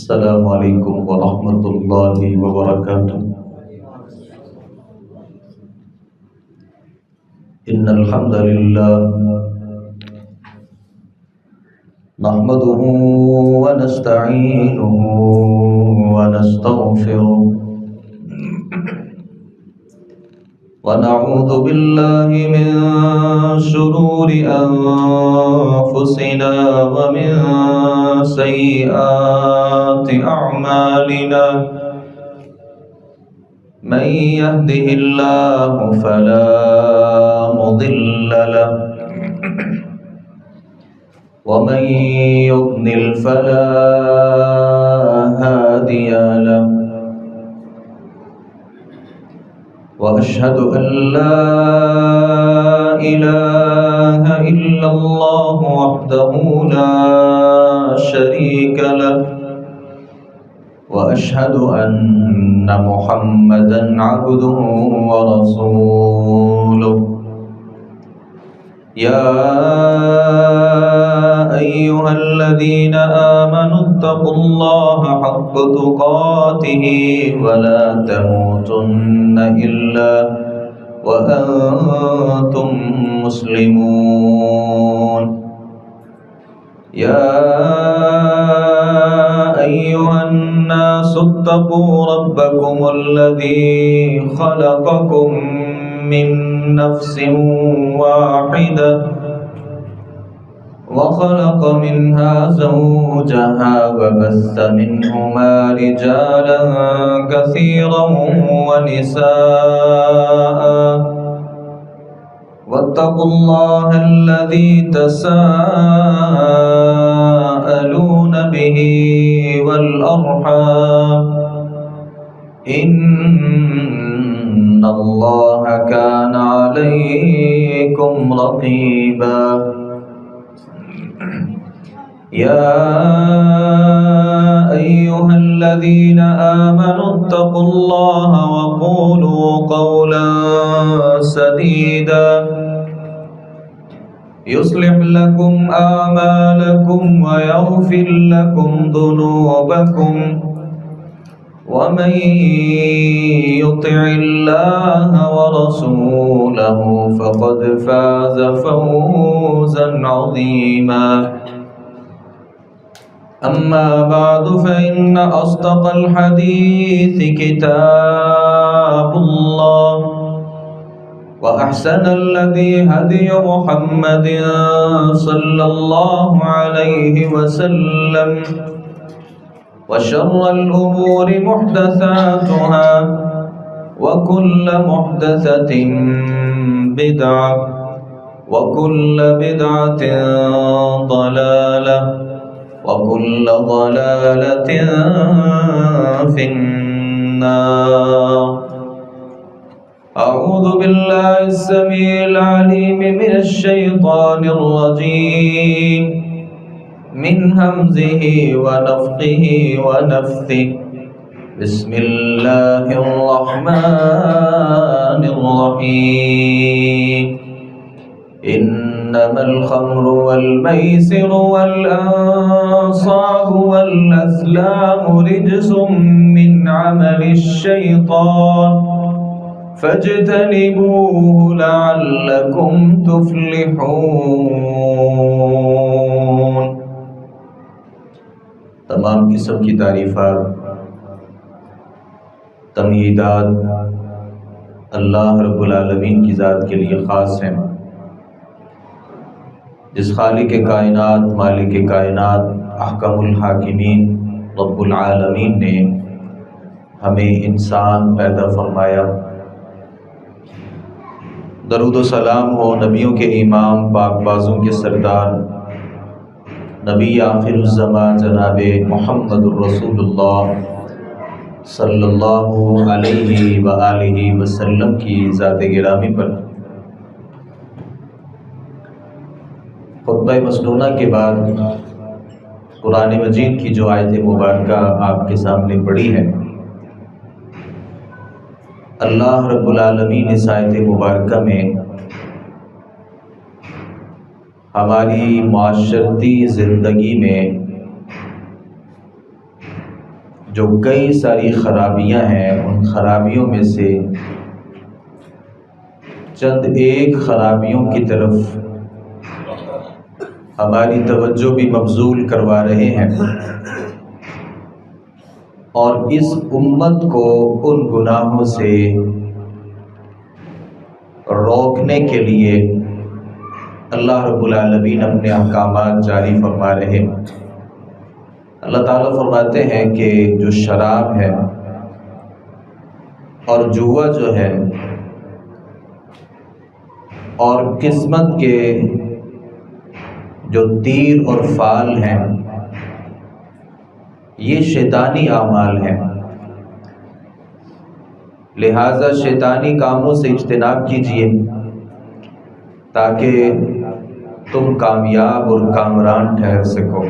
السلام علیکم ورحمۃ اللہ وبرکاتہ۔ ان الحمد للہ نحمده ونستعینه ونستغفره ونعوذ باللہ من شرور انفسنا ومن سیئات اعمالنا من يهده الله فلا مضل له ومن يضلل فلا هادي له وأشهد أن لا إله إلا الله وحده لا شريك له وأشهد أن محمدًا عبده ورسوله يا أيها الذين آمنوا اتقوا الله حق تقاته ولا تموتن إلا وأنتم مسلمون يا أيها الناس اتقوا ربكم الذي خلقكم من نفس واحدة وخلق منها زوجها وبث منهما رجالا كثيرا ونساء واتقوا الله الذي تساءلون به والأرحام إن الله كان عليكم رقيبا يا أيها الذين آمنوا اتقوا الله وقولوا قولا سديدا يصلح لكم أعمالكم ويغفر لكم ذنوبكم ومن يطع الله ورسوله فقد فاز فوزا عظيما أما بعد فإن أصدق الحديث كتاب الله وأحسن الذي هدي محمد صلى الله عليه وسلم وشر الأمور محدثاتها وكل محدثة بدعة وكل بدعة ضلالة وكل ضلالة في النار أعوذ بالله السميع العليم من الشيطان الرجيم من همزه ونفخه ونفثه بسم الله الرحمن الرحيم إنما الخمر والميسر والأنصاب والأزلام رجس من عمل الشيطان فاجتنبوه لعلكم تفلحون۔ تمام قسم کی تعریفات تمجیدات اللہ رب العالمین کی ذات کے لیے خاص ہیں، جس خالق کائنات مالک کائنات احکم الحاکمین رب العالمین نے ہمیں انسان پیدا فرمایا۔ درود و سلام ہو نبیوں کے امام پاک بازوں کے سردار نبی آخر الزمان جناب محمد الرسول اللہ صلی اللہ علیہ وآلہ وسلم کی ذات گرامی پر۔ خطبہ مسنونہ کے بعد قرآن مجید کی جو آیت مبارکہ آپ کے سامنے پڑھی ہے، اللہ رب العالمین اس آیت مبارکہ میں ہماری معاشرتی زندگی میں جو کئی ساری خرابیاں ہیں، ان خرابیوں میں سے چند ایک خرابیوں کی طرف ہماری توجہ بھی مبذول کروا رہے ہیں، اور اس امت کو ان گناہوں سے روکنے کے لیے اللہ رب العالمین اپنے احکامات جاری فرما رہے ہیں۔ اللہ تعالیٰ فرماتے ہیں کہ جو شراب ہے اور جوا جو ہے اور قسمت کے جو تیر اور فال ہیں، یہ شیطانی اعمال ہیں، لہذا شیطانی کاموں سے اجتناب کیجیے تاکہ تم کامیاب اور کامران ٹھہر سکو۔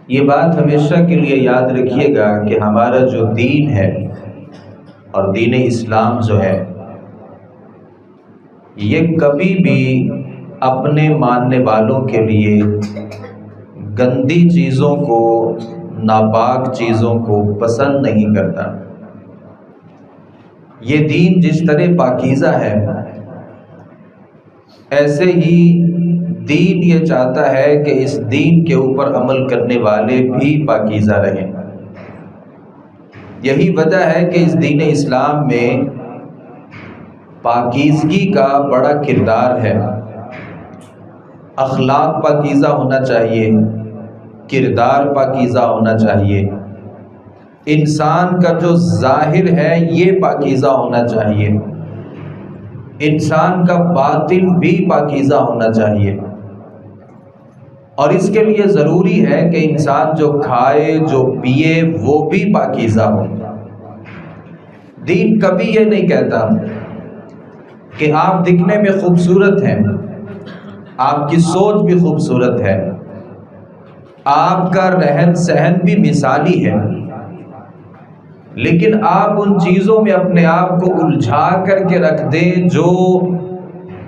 یہ بات ہمیشہ کے لیے یاد رکھیے گا کہ ہمارا جو دین ہے اور دین اسلام جو ہے، یہ کبھی بھی اپنے ماننے والوں کے لیے گندی چیزوں کو، ناپاک چیزوں کو پسند نہیں کرتا۔ یہ دین جس طرح پاکیزہ ہے، ایسے ہی دین یہ چاہتا ہے کہ اس دین کے اوپر عمل کرنے والے بھی پاکیزہ رہیں۔ یہی وجہ ہے کہ اس دین اسلام میں پاکیزگی کا بڑا کردار ہے۔ اخلاق پاکیزہ ہونا چاہیے، کردار پاکیزہ ہونا چاہیے، انسان کا جو ظاہر ہے یہ پاکیزہ ہونا چاہیے، انسان کا باطن بھی پاکیزہ ہونا چاہیے، اور اس کے لیے ضروری ہے کہ انسان جو کھائے جو پیے وہ بھی پاکیزہ ہو۔ دین کبھی یہ نہیں کہتا کہ آپ دکھنے میں خوبصورت ہیں، آپ کی سوچ بھی خوبصورت ہے، آپ کا رہن سہن بھی مثالی ہے، لیکن آپ ان چیزوں میں اپنے آپ کو الجھا کر کے رکھ دیں جو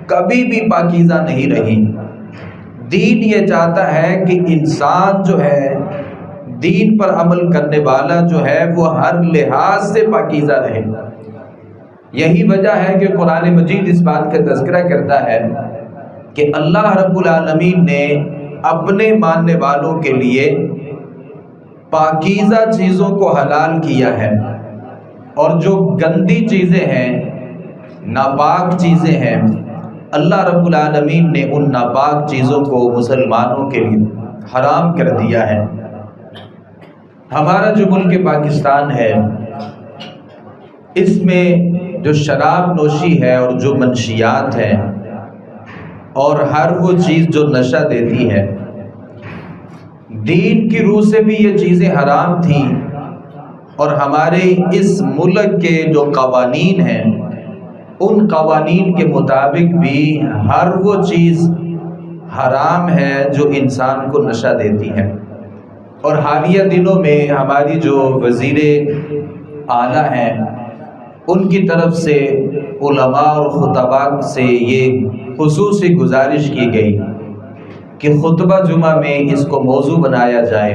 کبھی بھی پاکیزہ نہیں رہی۔ دین یہ چاہتا ہے کہ انسان جو ہے، دین پر عمل کرنے والا جو ہے، وہ ہر لحاظ سے پاکیزہ رہے۔ یہی وجہ ہے کہ قرآن مجید اس بات کا تذکرہ کرتا ہے کہ اللہ رب العالمین نے اپنے ماننے والوں کے لیے پاکیزہ چیزوں کو حلال کیا ہے، اور جو گندی چیزیں ہیں، ناپاک چیزیں ہیں، اللہ رب العالمین نے ان ناپاک چیزوں کو مسلمانوں کے لیے حرام کر دیا ہے۔ ہمارا جو ملک پاکستان ہے، اس میں جو شراب نوشی ہے اور جو منشیات ہیں اور ہر وہ چیز جو نشہ دیتی ہے، دین کی روح سے بھی یہ چیزیں حرام تھیں، اور ہمارے اس ملک کے جو قوانین ہیں، ان قوانین کے مطابق بھی ہر وہ چیز حرام ہے جو انسان کو نشہ دیتی ہے۔ اور حالیہ دنوں میں ہماری جو وزیر اعلیٰ ہیں، ان کی طرف سے علماء اور خطباء سے یہ خصوصی گزارش کی گئی کہ خطبہ جمعہ میں اس کو موضوع بنایا جائے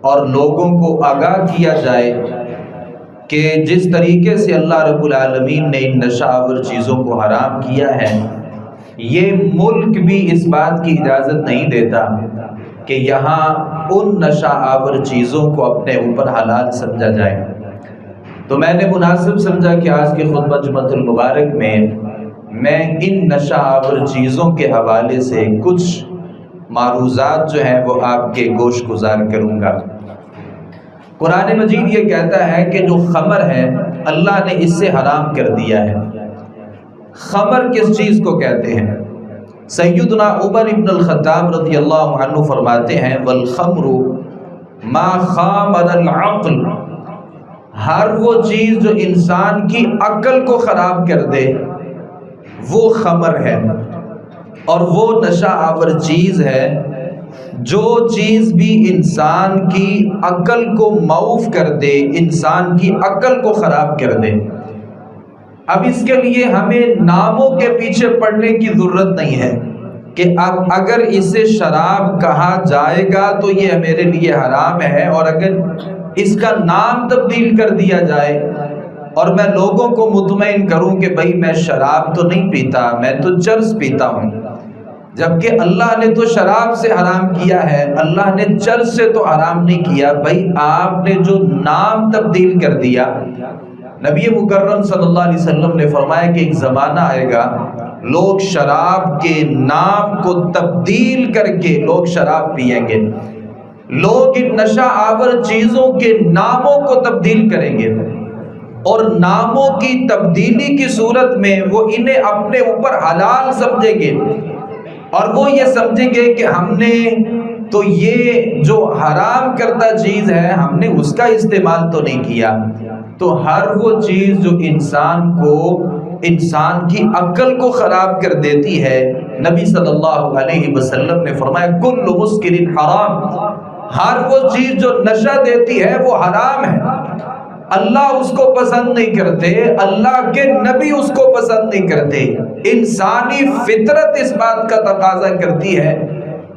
اور لوگوں کو آگاہ کیا جائے کہ جس طریقے سے اللہ رب العالمین نے ان نشہ آور چیزوں کو حرام کیا ہے، یہ ملک بھی اس بات کی اجازت نہیں دیتا کہ یہاں ان نشہ آور چیزوں کو اپنے اوپر حلال سمجھا جائے۔ تو میں نے مناسب سمجھا کہ آج کے خطبہ جمعۃ المبارک میں ان نشہ آور چیزوں کے حوالے سے کچھ معروضات جو ہیں وہ آپ کے گوش گزار کروں گا۔ قرآن مجید یہ کہتا ہے کہ جو خمر ہے، اللہ نے اس سے حرام کر دیا ہے۔ خمر کس چیز کو کہتے ہیں؟ سیدنا عمر ابن الخطاب رضی اللہ عنہ فرماتے ہیں، والخمر ما خامر العقل، ہر وہ چیز جو انسان کی عقل کو خراب کر دے وہ خمر ہے، اور وہ نشہ آور چیز ہے جو چیز بھی انسان کی عقل کو معوف کر دے، انسان کی عقل کو خراب کر دے۔ اب اس کے لیے ہمیں ناموں کے پیچھے پڑنے کی ضرورت نہیں ہے، کہ اب اگر اسے شراب کہا جائے گا تو یہ میرے لیے حرام ہے، اور اگر اس کا نام تبدیل کر دیا جائے اور میں لوگوں کو مطمئن کروں کہ بھئی میں شراب تو نہیں پیتا، میں تو چرس پیتا ہوں، جبکہ اللہ نے تو شراب سے حرام کیا ہے، اللہ نے چرس سے تو حرام نہیں کیا، بھئی آپ نے جو نام تبدیل کر دیا۔ نبی مکرم صلی اللہ علیہ وسلم نے فرمایا کہ ایک زمانہ آئے گا لوگ شراب کے نام کو تبدیل کر کے لوگ شراب پئیں گے، لوگ ان نشہ آور چیزوں کے ناموں کو تبدیل کریں گے، اور ناموں کی تبدیلی کی صورت میں وہ انہیں اپنے اوپر حلال سمجھیں گے، اور وہ یہ سمجھیں گے کہ ہم نے تو یہ جو حرام کردہ چیز ہے ہم نے اس کا استعمال تو نہیں کیا۔ تو ہر وہ چیز جو انسان کی عقل کو خراب کر دیتی ہے، نبی صلی اللہ علیہ وسلم نے فرمایا کل مسکر حرام، ہر وہ چیز جو نشہ دیتی ہے وہ حرام ہے، اللہ اس کو پسند نہیں کرتے، اللہ کے نبی اس کو پسند نہیں کرتے۔ انسانی فطرت اس بات کا تقاضا کرتی ہے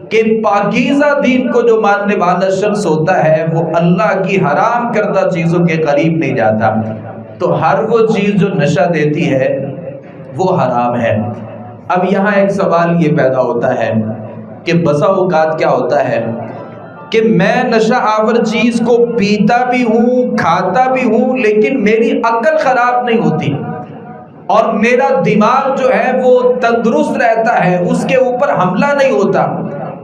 کہ پاکیزہ دین کو جو ماننے والا شخص ہوتا ہے وہ اللہ کی حرام کردہ چیزوں کے قریب نہیں جاتا۔ تو ہر وہ چیز جو نشہ دیتی ہے وہ حرام ہے۔ اب یہاں ایک سوال یہ پیدا ہوتا ہے کہ بسا اوقات کیا ہوتا ہے کہ میں نشہ آور چیز کو پیتا بھی ہوں، کھاتا بھی ہوں، لیکن میری عقل خراب نہیں ہوتی اور میرا دماغ جو ہے وہ تندرست رہتا ہے، اس کے اوپر حملہ نہیں ہوتا۔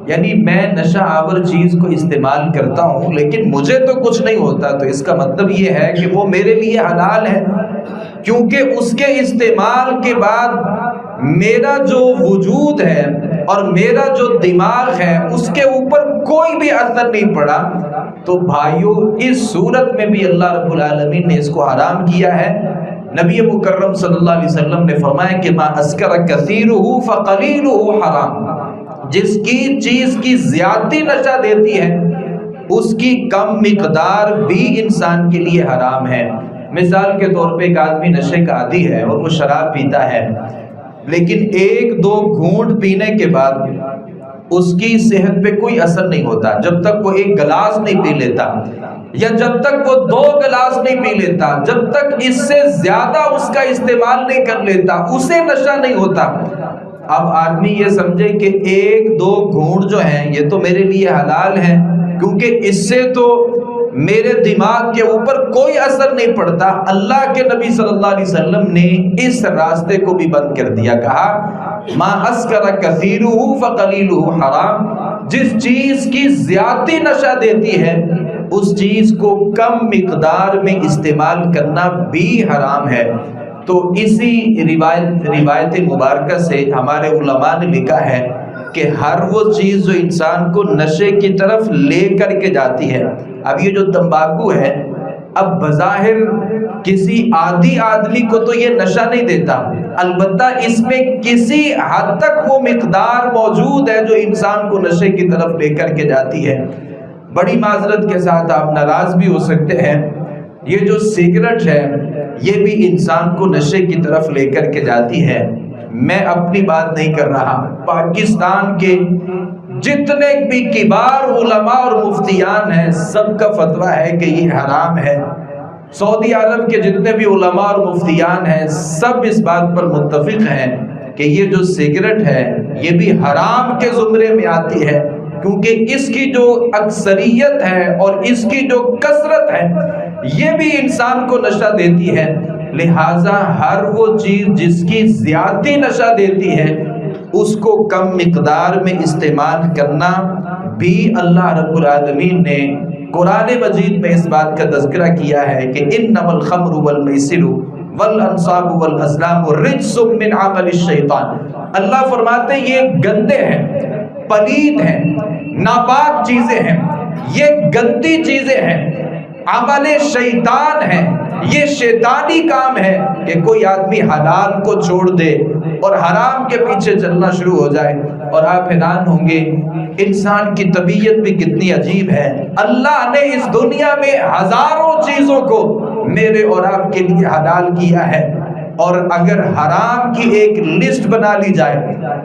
یعنی میں نشہ آور چیز کو استعمال کرتا ہوں لیکن مجھے تو کچھ نہیں ہوتا، تو اس کا مطلب یہ ہے کہ وہ میرے لیے حلال ہے، کیونکہ اس کے استعمال کے بعد میرا جو وجود ہے اور میرا جو دماغ ہے اس کے اوپر کوئی بھی اثر نہیں پڑا۔ تو بھائیو اس صورت میں بھی اللہ رب العالمین نے اس کو حرام کیا ہے۔ نبی مکرم صلی اللہ علیہ وسلم نے فرمایا کہ ما اسکر کثیرہ فقلیلہ حرام، جس کی چیز کی زیادتی نشہ دیتی ہے اس کی کم مقدار بھی انسان کے لیے حرام ہے۔ مثال کے طور پہ ایک آدمی نشے کا عادی ہے اور وہ شراب پیتا ہے، لیکن ایک دو گھونٹ پینے کے بعد اس کی صحت پہ کوئی اثر نہیں ہوتا جب تک وہ ایک گلاس نہیں پی لیتا، یا جب تک وہ 2 گلاس نہیں پی لیتا، جب تک اس سے زیادہ اس کا استعمال نہیں کر لیتا، اسے نشہ نہیں ہوتا۔ اب آدمی یہ سمجھے کہ 1-2 گھونٹ جو ہیں یہ تو میرے لیے حلال ہیں، کیونکہ اس سے تو میرے دماغ کے اوپر کوئی اثر نہیں پڑتا۔ اللہ کے نبی صلی اللہ علیہ وسلم نے اس راستے کو بھی بند کر دیا، کہا ما اسکر کثیرہ فقلیلہ حرام، جس چیز کی زیادتی نشہ دیتی ہے اس چیز کو کم مقدار میں استعمال کرنا بھی حرام ہے۔ تو اسی روایت مبارکہ سے ہمارے علماء نے لکھا ہے کہ ہر وہ چیز جو انسان کو نشے کی طرف لے کر کے جاتی ہے، اب یہ جو تمباکو ہے، اب بظاہر کسی عادی آدمی کو تو یہ نشہ نہیں دیتا، البتہ اس میں کسی حد تک وہ مقدار موجود ہے جو انسان کو نشے کی طرف لے کر کے جاتی ہے۔ بڑی معذرت کے ساتھ آپ ناراض بھی ہو سکتے ہیں، یہ جو سگریٹ ہے یہ بھی انسان کو نشے کی طرف لے کر کے جاتی ہے۔ میں اپنی بات نہیں کر رہا، پاکستان کے جتنے بھی کبار علماء اور مفتیان ہیں سب کا فتویٰ ہے کہ یہ حرام ہے۔ سعودی عرب کے جتنے بھی علماء اور مفتیان ہیں سب اس بات پر متفق ہیں کہ یہ جو سگریٹ ہے یہ بھی حرام کے زمرے میں آتی ہے، کیونکہ اس کی جو اکثریت ہے اور اس کی جو کثرت ہے یہ بھی انسان کو نشہ دیتی ہے۔ لہٰذا ہر وہ چیز جس کی زیادتی نشہ دیتی ہے اس کو کم مقدار میں استعمال کرنا بھی اللہ رب العالمین نے قرآن مجید میں اس بات کا تذکرہ کیا ہے کہ انما الخمر والمیسر والانصاب والازلام رجس من عمل الشیطان۔ اللہ فرماتے ہیں یہ گندے ہیں، پلید ہیں، ناپاک چیزیں ہیں، یہ گندی چیزیں ہیں، عمل شیطان ہے، یہ شیطانی کام ہے کہ کوئی آدمی حلال کو چھوڑ دے اور حرام کے پیچھے چلنا شروع ہو جائے۔ اور آپ حیران ہوں گے انسان کی طبیعت بھی کتنی عجیب ہے، اللہ نے اس دنیا میں ہزاروں چیزوں کو میرے اور آپ کے لیے حلال کیا ہے، اور اگر حرام کی ایک لسٹ بنا لی جائے،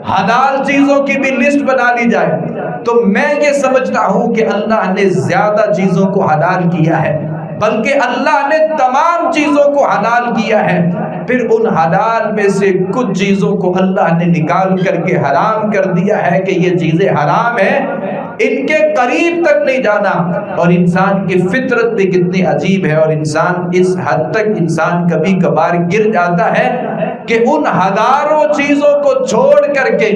حلال چیزوں کی بھی لسٹ بنا لی جائے، تو میں یہ سمجھتا ہوں کہ اللہ نے زیادہ چیزوں کو حلال کیا ہے، بلکہ اللہ نے تمام چیزوں کو حلال کیا ہے۔ پھر ان حلال میں سے کچھ چیزوں کو اللہ نے نکال کر کے حرام کر دیا ہے کہ یہ چیزیں حرام ہیں، ان کے قریب تک نہیں جانا۔ اور انسان کی فطرت بھی کتنی عجیب ہے، اور انسان اس حد تک انسان کبھی کبھار گر جاتا ہے کہ ان ہزاروں چیزوں کو چھوڑ کر کے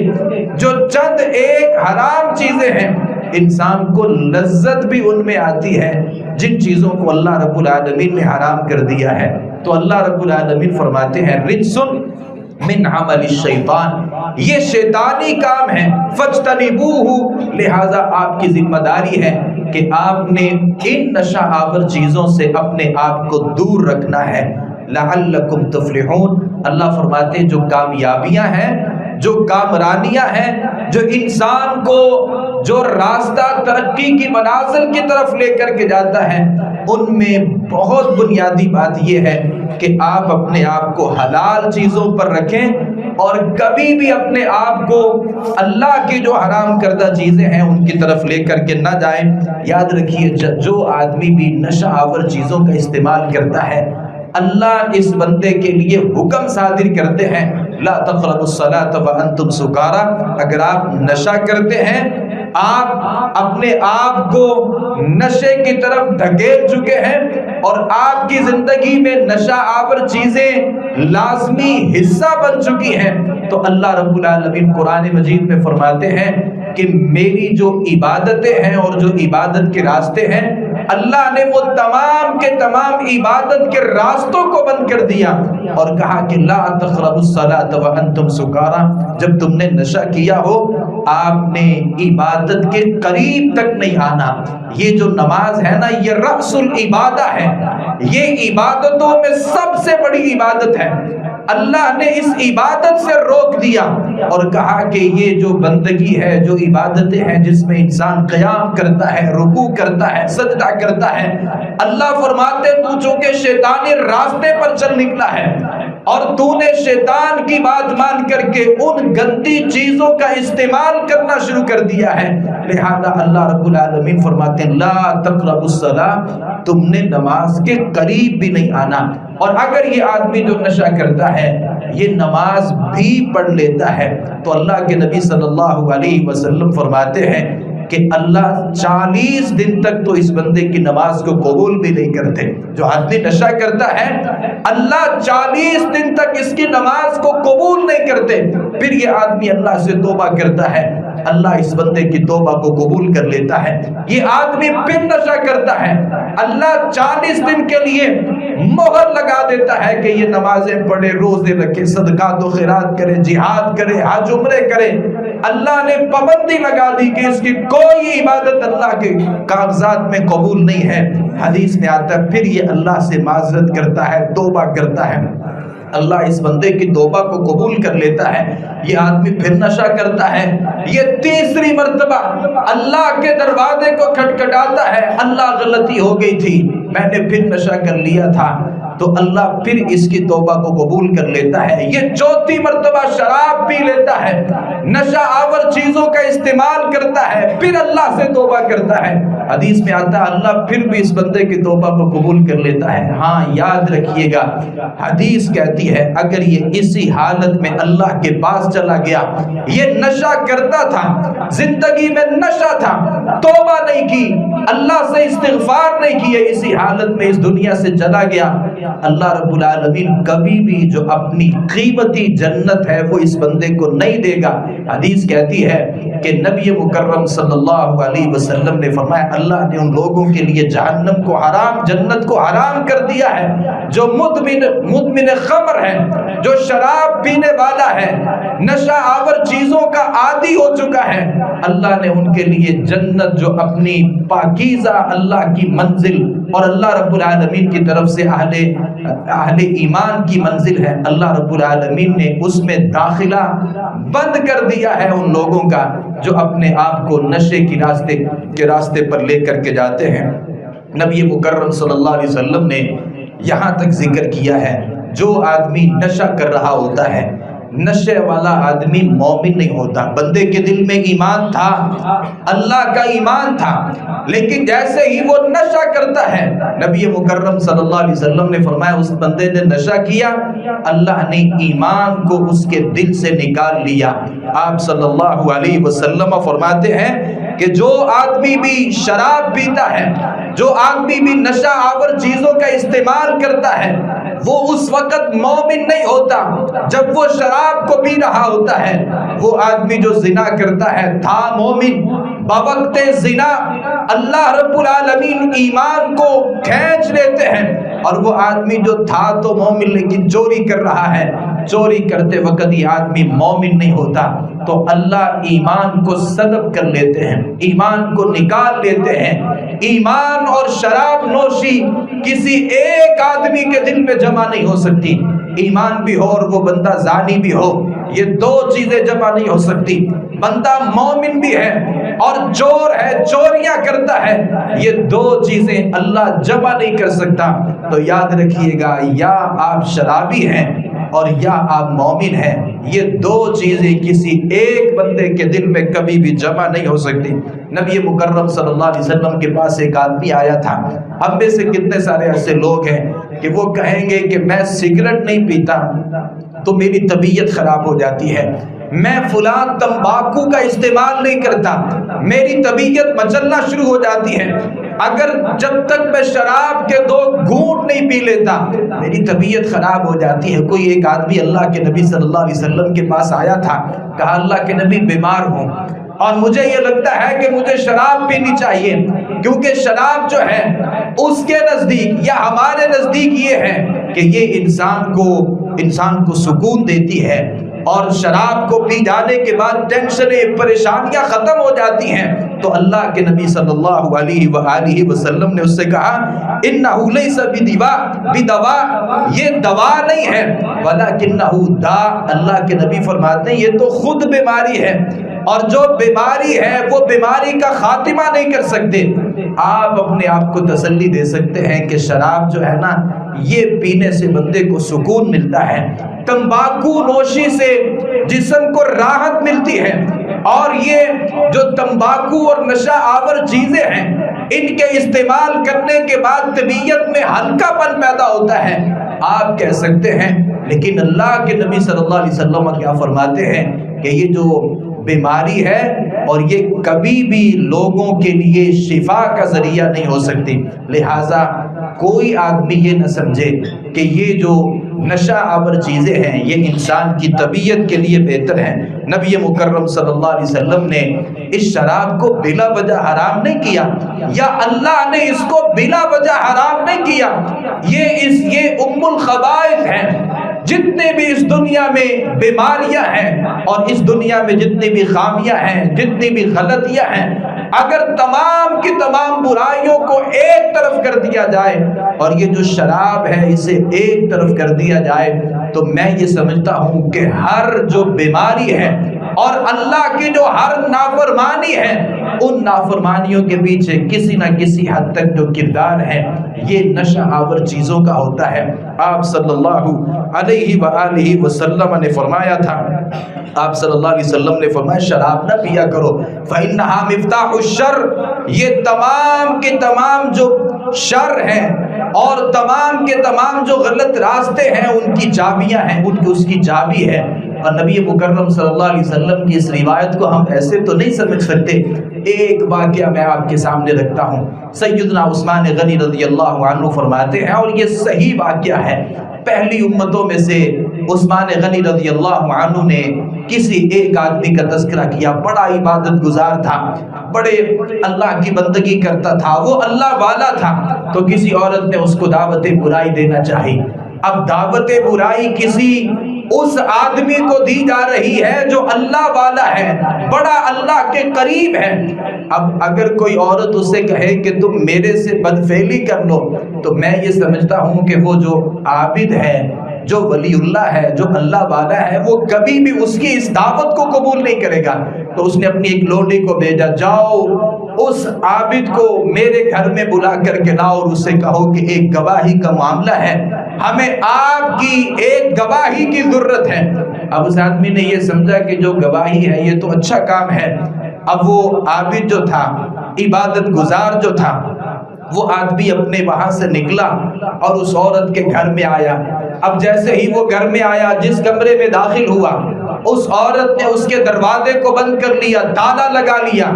جو چند ایک حرام چیزیں ہیں، انسان کو لذت بھی ان میں آتی ہے جن چیزوں کو اللہ رب العالمین نے حرام کر دیا ہے۔ تو اللہ رب العالمین فرماتے ہیں رجس من عمل الشیطان، یہ شیطانی کام ہے، فاجتنبوہ، لہذا آپ کی ذمہ داری ہے کہ آپ نے ان نشہ آور چیزوں سے اپنے آپ کو دور رکھنا ہے، لعلکم تفلحون۔ اللہ فرماتے ہیں جو کامیابیاں ہیں، جو کامرانیاں ہیں، جو انسان کو جو راستہ ترقی کی منازل کی طرف لے کر کے جاتا ہے، ان میں بہت بنیادی بات یہ ہے کہ آپ اپنے آپ کو حلال چیزوں پر رکھیں اور کبھی بھی اپنے آپ کو اللہ کی جو حرام کردہ چیزیں ہیں ان کی طرف لے کر کے نہ جائیں۔ یاد رکھیے جو آدمی بھی نشہ آور چیزوں کا استعمال کرتا ہے، اللہ اس بندے کے لیے حکم صادر کرتے ہیں لا تقربوا الصلاة وانتم سکارى، اگر آپ نشہ کرتے ہیں، آپ اپنے آپ کو نشے کی طرف دھکیل چکے ہیں اور آپ کی زندگی میں نشہ آور چیزیں لازمی حصہ بن چکی ہیں، تو اللہ رب العالمین قرآن مجید میں فرماتے ہیں کہ میری جو عبادتیں ہیں اور جو عبادت کے راستے ہیں، اللہ نے وہ تمام کے تمام عبادت کے راستوں کو بند کر دیا اور کہا کہ لا تقربوا الصلاة وانتم سکارى، جب تم نے نشہ کیا ہو آپ نے عبادت کے قریب تک نہیں آنا۔ یہ جو نماز ہے نا، یہ رأس العبادہ ہے، یہ عبادتوں میں سب سے بڑی عبادت ہے۔ اللہ نے اس عبادت سے روک دیا اور کہا کہ یہ جو بندگی ہے، جو عبادتیں ہیں جس میں انسان قیام کرتا ہے، رکوع کرتا ہے، سجدہ کرتا ہے، اللہ فرماتے تو چونکہ شیطانی راستے پر چل نکلا ہے اور تو نے شیطان کی بات مان کر کے ان گندی چیزوں کا استعمال کرنا شروع کر دیا ہے، لہذا اللہ رب العالمین فرماتے ہیں لا تقربوا الصلاة، تم نے نماز کے قریب بھی نہیں آنا۔ اور اگر یہ آدمی جو نشہ کرتا ہے یہ نماز بھی پڑھ لیتا ہے تو اللہ کے نبی صلی اللہ علیہ وسلم فرماتے ہیں کہ اللہ 40 دن تک تو اس بندے کی نماز کو قبول بھی نہیں کرتے۔ جو آدمی نشہ کرتا ہے اللہ 40 دن تک اس کی نماز کو قبول نہیں کرتے، پھر یہ آدمی اللہ سے توبہ کرتا ہے، اللہ اس بندے کی توبہ کو قبول کر لیتا ہے۔ یہ آدمی پھر نشہ کرتا ہے، اللہ 40 دن کے لیے مہر لگا دیتا ہے کہ یہ نمازیں پڑھے، روزے رکھے، صدقات و خیرات کرے، جہاد کرے، حج عمرے کرے۔ اللہ نے پابندی لگا دی کہ اس کی کوئی عبادت اللہ کے کاغذات میں قبول نہیں ہے۔ حدیث میں آتا ہے پھر یہ اللہ سے معذرت کرتا ہے، توبہ کرتا ہے، اللہ اس بندے کی توبہ کو قبول کر لیتا ہے۔ یہ آدمی پھر نشہ کرتا ہے، یہ تیسری مرتبہ اللہ کے دروازے کو کھٹکھٹاتا ہے، اللہ غلطی ہو گئی تھی، میں نے پھر نشہ کر لیا تھا، تو اللہ پھر اس کی توبہ کو قبول کر لیتا ہے۔ یہ چوتھی مرتبہ شراب پی لیتا ہے، نشہ آور چیزوں کا استعمال کرتا ہے، پھر اللہ سے توبہ کرتا ہے۔ حدیث میں آتا ہے اللہ پھر بھی اس بندے کی توبہ کو قبول کر لیتا ہے۔ ہاں یاد رکھیے گا، حدیث کہتی ہے اگر یہ اسی حالت میں اللہ کے پاس چلا گیا، یہ نشہ کرتا تھا، زندگی میں نشہ تھا، توبہ نہیں کی، اللہ سے استغفار نہیں کیا، اسی حالت میں اس دنیا سے چلا گیا، اللہ رب العالمین کبھی بھی جو اپنی قیمتی جنت ہے وہ اس بندے کو نہیں دے گا۔ حدیث کہتی ہے کہ نبی مکرم صلی اللہ علیہ وسلم نے فرمایا اللہ نے ان لوگوں کے لیے جہنم کو حرام، جنت کو حرام کر دیا ہے جو مدمن خمر ہے، جو شراب پینے والا ہے، نشہ آور چیزوں کا عادی ہو چکا ہے، اللہ نے ان کے لیے جنت جو اپنی پاکیزہ اللہ کی منزل اور اللہ رب العالمین کی طرف سے اہل ایمان کی منزل ہے، اللہ رب العالمین نے اس میں داخلہ بند کر دیا ہے ان لوگوں کا جو اپنے آپ کو نشے کے راستے پر لے کر کے جاتے ہیں۔ نبی مکرم صلی اللہ علیہ وسلم نے یہاں تک ذکر کیا ہے جو آدمی نشہ کر رہا ہوتا ہے، نشے والا آدمی مومن نہیں ہوتا۔ بندے کے دل میں ایمان تھا، اللہ کا ایمان تھا، لیکن جیسے ہی وہ نشہ کرتا ہے، نبی مکرم صلی اللہ علیہ وسلم نے فرمایا اس بندے نے نشہ کیا، اللہ نے ایمان کو اس کے دل سے نکال لیا۔ آپ صلی اللہ علیہ وسلم فرماتے ہیں کہ جو آدمی بھی شراب پیتا ہے، جو آدمی بھی نشہ آور چیزوں کا استعمال کرتا ہے، وہ اس وقت مومن نہیں ہوتا جب وہ شراب کو پی رہا ہوتا ہے۔ وہ آدمی جو زنا کرتا ہے تھا مومن، بوقت زنا اللہ رب العالمین ایمان کو کھینچ لیتے ہیں، اور وہ آدمی جو تھا تو مومن لیکن چوری کر رہا ہے، چوری کرتے وقت یہ آدمی مومن نہیں ہوتا، تو اللہ ایمان کو سلب کر لیتے ہیں، ایمان کو نکال لیتے ہیں۔ ایمان اور شراب نوشی کسی ایک آدمی کے دل میں جمع نہیں ہو سکتی۔ ایمان بھی ہو اور وہ بندہ زانی بھی ہو، یہ دو چیزیں جمع نہیں ہو سکتی۔ بندہ مومن بھی ہے اور چور ہے، چوریاں کرتا ہے، یہ دو چیزیں اللہ جمع نہیں کر سکتا۔ تو یاد رکھیے گا، یا آپ شرابی ہیں اور یا آپ مومن ہیں، یہ دو چیزیں کسی ایک بندے کے دل میں کبھی بھی جمع نہیں ہو سکتی۔ نبی مکرم صلی اللہ علیہ وسلم کے پاس ایک آدمی آیا تھا۔ ہم میں سے کتنے سارے ایسے لوگ ہیں کہ وہ کہیں گے کہ میں سگریٹ نہیں پیتا تو میری طبیعت خراب ہو جاتی ہے، میں فلاں تمباکو کا استعمال نہیں کرتا، میری طبیعت مچلنا شروع ہو جاتی ہے، اگر جب تک میں شراب کے 2 گھونٹ نہیں پی لیتا میری طبیعت خراب ہو جاتی ہے۔ کوئی ایک آدمی اللہ کے نبی صلی اللہ علیہ وسلم کے پاس آیا تھا، کہا اللہ کے نبی بیمار ہوں اور مجھے یہ لگتا ہے کہ مجھے شراب پینی چاہیے، کیونکہ شراب جو ہے اس کے نزدیک یا ہمارے نزدیک یہ ہے کہ یہ انسان کو سکون دیتی ہے، اور شراب کو پی جانے کے بعد ٹینشنیں پریشانیاں ختم ہو جاتی ہیں۔ تو اللہ کے نبی صلی اللہ علیہ وآلہ وسلم نے اس سے کہا انہ لیس بدوا، یہ دوا نہیں ہے، ولکنہ داء، اللہ کے نبی فرماتے ہیں یہ تو خود بیماری ہے، اور جو بیماری ہے وہ بیماری کا خاتمہ نہیں کر سکتے۔ آپ اپنے آپ کو تسلی دے سکتے ہیں کہ شراب جو ہے نا، یہ پینے سے بندے کو سکون ملتا ہے، تمباکو نوشی سے جسم کو راحت ملتی ہے، اور یہ جو تمباکو اور نشہ آور چیزیں ہیں ان کے استعمال کرنے کے بعد طبیعت میں ہلکا پن پیدا ہوتا ہے، آپ کہہ سکتے ہیں۔ لیکن اللہ کے نبی صلی اللہ علیہ وسلم کیا فرماتے ہیں کہ یہ جو بیماری ہے اور یہ کبھی بھی لوگوں کے لیے شفا کا ذریعہ نہیں ہو سکتی، لہٰذا کوئی آدمی یہ نہ سمجھے کہ یہ جو نشہ آور چیزیں ہیں یہ انسان کی طبیعت کے لیے بہتر ہیں۔ نبی مکرم صلی اللہ علیہ وسلم نے اس شراب کو بلا وجہ حرام نہیں کیا، یا اللہ نے اس کو بلا وجہ حرام نہیں کیا، یہ ام الخبائث ہیں۔ جتنے بھی اس دنیا میں بیماریاں ہیں اور اس دنیا میں جتنی بھی خامیاں ہیں، جتنی بھی غلطیاں ہیں، اگر تمام کی تمام برائیوں کو ایک طرف کر دیا جائے اور یہ جو شراب ہے اسے ایک طرف کر دیا جائے، تو میں یہ سمجھتا ہوں کہ ہر جو بیماری ہے اور اللہ کی جو ہر نافرمانی ہے، ان نافرمانیوں کے پیچھے کسی نہ کسی حد تک جو کردار ہے یہ نشہ آور چیزوں کا ہوتا ہے۔ آپ صلی اللہ علیہ وآلہ وسلم نے فرمایا تھا، آپ صلی اللہ علیہ وسلم نے فرمایا شراب نہ پیا کرو، فَإِنَّهَا مِفْتَاحُ الشَّرِّ، یہ تمام کے تمام جو شر ہیں اور تمام کے تمام جو غلط راستے ہیں ان کی چابیاں ہیں، اس کی چابی ہے۔ اور نبی مکرم صلی اللہ علیہ وسلم کی اس روایت کو ہم ایسے تو نہیں سمجھ سکتے۔ ایک واقعہ میں آپ کے سامنے رکھتا ہوں۔ سیدنا عثمان غنی رضی اللہ عنہ فرماتے ہیں، اور یہ صحیح واقعہ ہے، پہلی امتوں میں سے عثمان غنی رضی اللہ عنہ نے کسی ایک آدمی کا تذکرہ کیا، بڑا عبادت گزار تھا، بڑے اللہ کی بندگی کرتا تھا، وہ اللہ والا تھا، تو کسی عورت نے اس کو دعوت برائی دینا چاہی۔ اب دعوت برائی کسی اس آدمی کو دی جا رہی ہے جو اللہ والا ہے، بڑا اللہ کے قریب ہے۔ اب اگر کوئی عورت اسے کہے کہ تم میرے سے بدفعلی کر لو، تو میں یہ سمجھتا ہوں کہ وہ جو عابد ہے، جو ولی اللہ ہے، جو اللہ والا ہے، وہ کبھی بھی اس کی اس دعوت کو قبول نہیں کرے گا۔ تو اس نے اپنی ایک لوڈی کو بھیجا، جاؤ اس عابد کو میرے گھر میں بلا کر کے لاؤ اور اسے کہو کہ ایک گواہی کا معاملہ ہے، ہمیں آپ کی ایک گواہی کی ضرورت ہے۔ اب اس آدمی نے یہ سمجھا کہ جو گواہی ہے یہ تو اچھا کام ہے۔ اب وہ عابد جو تھا، عبادت گزار جو تھا، وہ آدمی اپنے وہاں سے نکلا اور اس عورت کے گھر میں آیا۔ اب جیسے ہی وہ گھر میں آیا، جس کمرے میں داخل ہوا، اس عورت نے اس کے دروازے کو بند کر لیا، تالا لگا لیا۔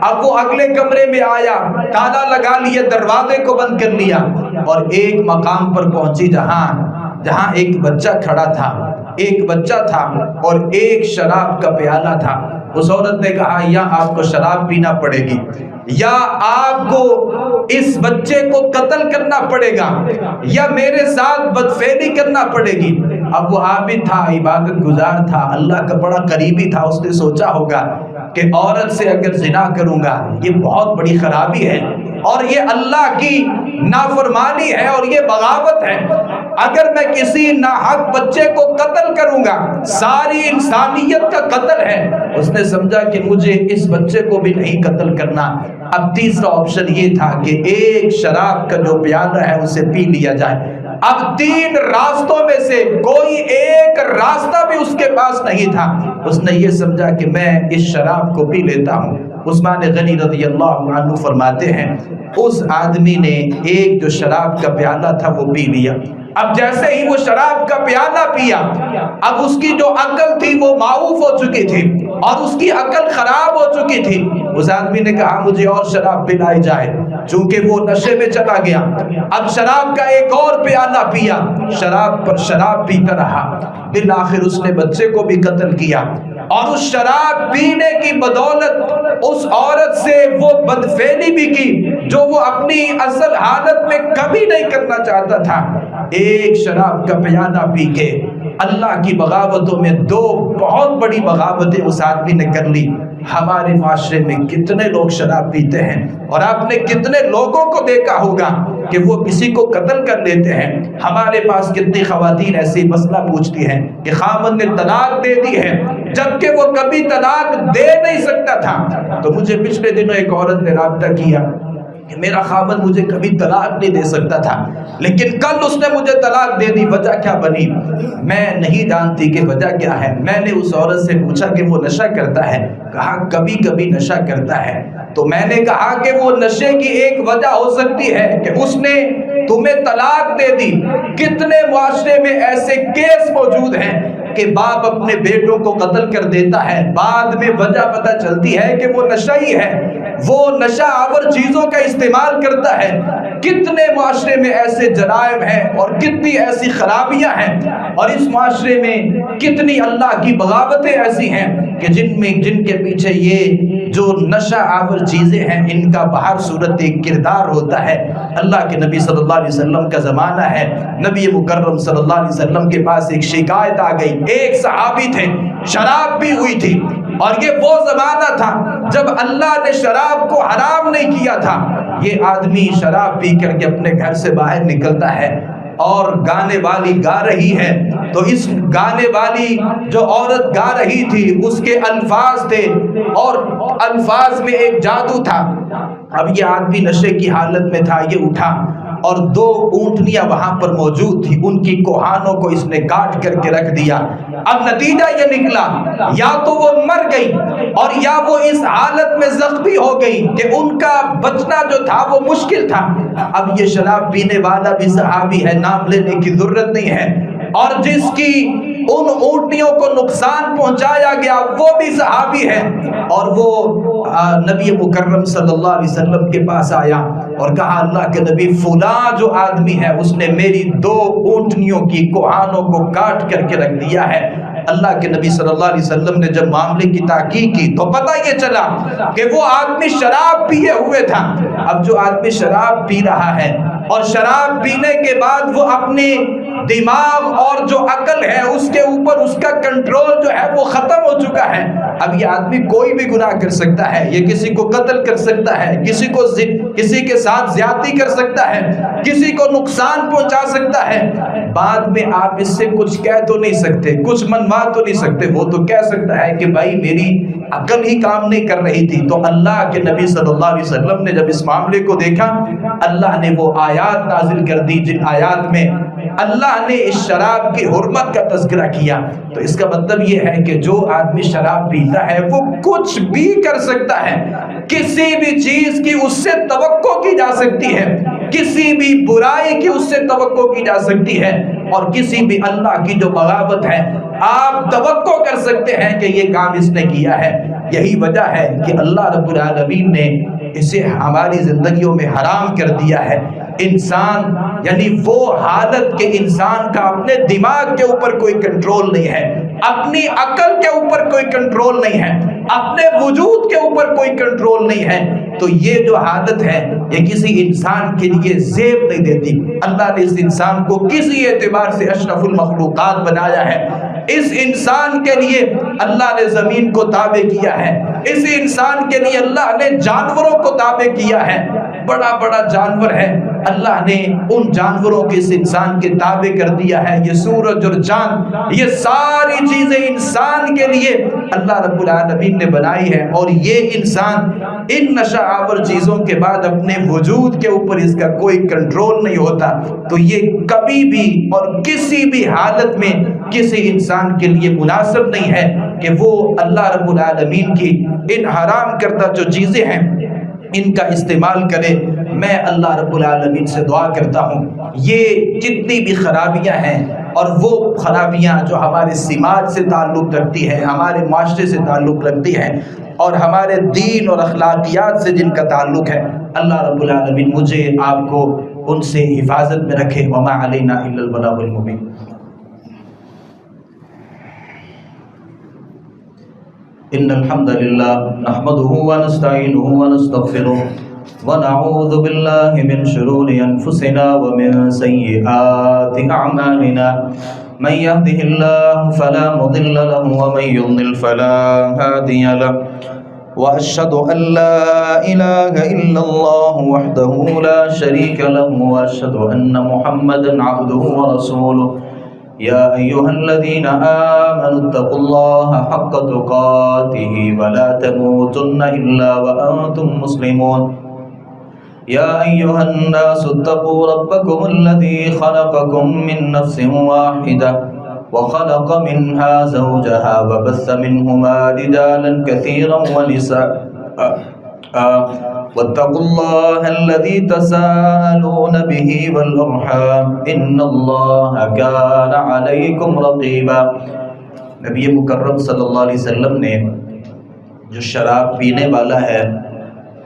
اب وہ اگلے کمرے میں آیا، تالا لگا لیا، دروازے کو بند کر لیا، اور ایک مقام پر پہنچی جہاں ایک بچہ کھڑا تھا، ایک بچہ تھا اور ایک شراب کا پیالہ تھا۔ اس عورت نے کہا یا آپ کو شراب پینا پڑے گی یا آپ کو اس بچے کو قتل کرنا پڑے گا یا میرے ساتھ بدفعلی کرنا پڑے گی۔ اب وہ عابد تھا، عبادت گزار تھا، اللہ کا بڑا قریبی تھا، اس نے سوچا ہوگا کہ عورت سے اگر زنا کروں گا یہ بہت بڑی خرابی ہے اور یہ اللہ کی نافرمانی ہے اور یہ بغاوت ہے۔ اگر میں کسی ناحق بچے کو قتل کروں گا ساری انسانیت کا قتل ہے۔ اس نے سمجھا کہ مجھے اس بچے کو بھی نہیں قتل کرنا۔ اب تیسرا آپشن یہ تھا کہ ایک شراب کا جو پیالہ ہے اسے پی لیا جائے۔ اب تین راستوں میں سے کوئی ایک راستہ بھی اس کے پاس نہیں تھا۔ اس نے یہ سمجھا کہ میں اس شراب کو پی لیتا ہوں۔ عثمان غنی رضی اللہ عنہ فرماتے ہیں اس آدمی نے ایک جو شراب کا پیالہ تھا وہ پی لیا۔ اب جیسے ہی وہ شراب کا پیالہ پیا، اب اس کی جو عقل تھی وہ معوف ہو چکی تھی اور اس کی عقل خراب ہو چکی تھی۔ اس آدمی نے کہا مجھے اور شراب پلائی جائے، چونکہ وہ نشے میں چلا گیا۔ اب شراب کا ایک اور پیالہ پیا، شراب پر شراب پیتا رہا، بالآخر اس نے بچے کو بھی قتل کیا، اور اس شراب پینے کی بدولت اس عورت سے وہ بدفعلی بھی کی جو وہ اپنی اصل حالت میں کبھی نہیں کرنا چاہتا تھا۔ ایک شراب کا پیالہ پی کے اللہ کی بغاوتوں میں دو بہت بڑی بغاوتیں اس آدمی نے کر لی۔ ہمارے معاشرے میں کتنے لوگ شراب پیتے ہیں اور آپ نے کتنے لوگوں کو دیکھا ہوگا کہ وہ کسی کو قتل کر لیتے ہیں۔ ہمارے پاس کتنی خواتین ایسی مسئلہ پوچھتی ہیں کہ خاوند نے طلاق دے دی ہے جبکہ وہ کبھی طلاق دے نہیں سکتا تھا۔ تو مجھے پچھلے دنوں ایک عورت نے رابطہ کیا کہ میرا خاوند مجھے کبھی طلاق نہیں دے سکتا تھا لیکن کل اس نے مجھے طلاق دے دی، وجہ کیا بنی؟ میں نہیں جانتی کہ وجہ کیا ہے۔ میں نے اس عورت سے پوچھا کہ وہ نشہ کرتا ہے؟ کہا کبھی کبھی نشہ کرتا ہے۔ تو میں نے کہا کہ وہ نشے کی ایک وجہ ہو سکتی ہے کہ اس نے تمہیں طلاق دے دی۔ کتنے معاشرے میں ایسے کیس موجود ہیں کہ باپ اپنے بیٹوں کو قتل کر دیتا ہے، بعد میں وجہ پتہ چلتی ہے کہ وہ نشئی ہے، وہ نشہ آور چیزوں کا استعمال کرتا ہے۔ کتنے معاشرے میں ایسے جرائم ہیں اور کتنی ایسی خرابیاں ہیں، اور اس معاشرے میں کتنی اللہ کی بغاوتیں ایسی ہیں کہ جن کے پیچھے یہ جو نشہ آور چیزیں ہیں ان کا باہر صورت ایک کردار ہوتا ہے۔ اللہ کے نبی صلی اللہ علیہ وسلم کا زمانہ ہے، نبی مکرم صلی اللہ علیہ وسلم کے پاس ایک شکایت آ گئی۔ ایک صحابی تھے، شراب پی ہوئی تھی، اور یہ وہ زمانہ تھا جب اللہ نے شراب کو حرام نہیں کیا تھا۔ یہ آدمی شراب پی کر کے اپنے گھر سے باہر نکلتا ہے اور گانے والی گا رہی ہے، تو اس گانے والی جو عورت گا رہی تھی اس کے الفاظ تھے اور الفاظ میں ایک جادو تھا۔ اب یہ آدمی نشے کی حالت میں تھا، یہ اٹھا اور دو اونٹنیاں وہاں پر موجود تھی، ان کی کوہانوں کو اس نے کاٹ کر کے رکھ دیا۔ اب نتیجہ یہ نکلا یا تو وہ مر گئی اور یا وہ اس حالت میں زخمی ہو گئی کہ ان کا بچنا جو تھا وہ مشکل تھا۔ اب یہ شراب پینے والا بھی صحابی ہے، نام لینے کی ضرورت نہیں ہے، اور جس کی ان اونٹنیوں کو نقصان پہنچایا گیا وہ بھی صحابی ہے، اور وہ نبی مکرم صلی اللہ علیہ وسلم کے پاس آیا اور کہا اللہ کے نبی فلاں جو آدمی ہے اس نے میری دو اونٹنیوں کی کوہانوں کو کاٹ کر کے رکھ دیا ہے۔ اللہ کے نبی صلی اللہ علیہ وسلم نے جب معاملے کی تحقیق کی تو پتہ یہ چلا کہ وہ آدمی شراب پیے ہوئے تھا۔ اب جو آدمی شراب پی رہا ہے اور شراب پینے کے بعد وہ اپنی دماغ اور جو عقل ہے اس کے اوپر اس کا کنٹرول جو ہے وہ ختم ہو چکا ہے۔ اب یہ آدمی کوئی بھی گناہ کر سکتا ہے، یہ کسی کو قتل کر سکتا ہے، کسی کے ساتھ زیادتی کر سکتا ہے، کسی کو نقصان پہنچا سکتا ہے۔ بعد میں آپ اس سے کچھ کہہ تو نہیں سکتے، کچھ منوا تو نہیں سکتے۔ وہ تو کہہ سکتا ہے کہ بھائی میری عقل ہی کام نہیں کر رہی تھی۔ تو اللہ کے نبی صلی اللہ علیہ وسلم نے جب اس معاملے کو دیکھا، اللہ نے وہ آیات نازل کر دی جن آیات میں اللہ نے اس شراب کی حرمت کا تذکرہ کیا۔ تو اس کا مطلب یہ ہے کہ جو آدمی شراب پیتا ہے وہ کچھ بھی کر سکتا ہے، کسی بھی چیز کی اس سے توقع کی جا سکتی ہے، کسی بھی برائی کی اس سے توقع کی جا سکتی ہے، اور کسی بھی اللہ کی جو بغاوت ہے آپ توقع کر سکتے ہیں کہ یہ کام اس نے کیا ہے۔ یہی وجہ ہے کہ اللہ رب العالمین نے اسے ہماری زندگیوں میں حرام کر دیا ہے۔ انسان یعنی وہ حالت کہ انسان کا اپنے دماغ کے اوپر کوئی کنٹرول نہیں ہے، اپنی عقل کے اوپر کوئی کنٹرول نہیں ہے، اپنے وجود کے اوپر کوئی کنٹرول نہیں ہے، تو یہ جو حالت ہے یہ کسی انسان کے لیے زیب نہیں دیتی۔ اللہ نے اس انسان کو کسی اعتبار سے اشرف المخلوقات بنایا ہے۔ اس انسان کے لیے اللہ نے زمین کو تابع کیا ہے، اس انسان کے لیے اللہ نے جانوروں کو تابع کیا ہے۔ بڑا بڑا جانور ہے، اللہ نے ان جانوروں کے اس انسان کے تابع کر دیا ہے۔ یہ سورج اور چاند، یہ ساری چیزیں انسان کے لیے اللہ رب العالمین نے بنائی ہے، اور یہ انسان ان نشہ آور چیزوں کے بعد اپنے وجود کے اوپر اس کا کوئی کنٹرول نہیں ہوتا، تو یہ کبھی بھی اور کسی بھی حالت میں کسی انسان کے لیے مناسب نہیں ہے کہ وہ اللہ رب العالمین کی ان حرام کردہ جو چیزیں ہیں ان کا استعمال کرے۔ میں اللہ رب العالمین سے دعا کرتا ہوں یہ جتنی بھی خرابیاں ہیں اور وہ خرابیاں جو ہمارے سماج سے تعلق رکھتی ہیں، ہمارے معاشرے سے تعلق رکھتی ہیں، اور ہمارے دین اور اخلاقیات سے جن کا تعلق ہے، اللہ رب العالمین مجھے آپ کو ان سے حفاظت میں رکھے۔ وما علینا الا البلاغ المبین۔ ان الحمد للہ نحمده ونستعینه ونستغفره ونعوذ باللہ من شرور انفسنا ومن سیئات اعمالنا من يهده الله فلا مضل له ومن يضلل فلا هادي له واشهد ان لا اله الا الله وحده لا شريك له واشهد ان محمدا عبده ورسوله يا أيها الذين آمنوا اتقوا الله حق تقاته ولا تموتن إلا وأنتم مسلمون يا أيها الناس اتقوا ربكم الذي خلقكم من نفس واحدة وخلق منها زوجها وبث منهما رجالا كثيرا ونساء واتقوا الله الذي تساءلون به والأرحام إن الله كان عليكم رقيبا۔ نبی مکرم صلی اللہ علیہ وسلم نے جو شراب پینے والا ہے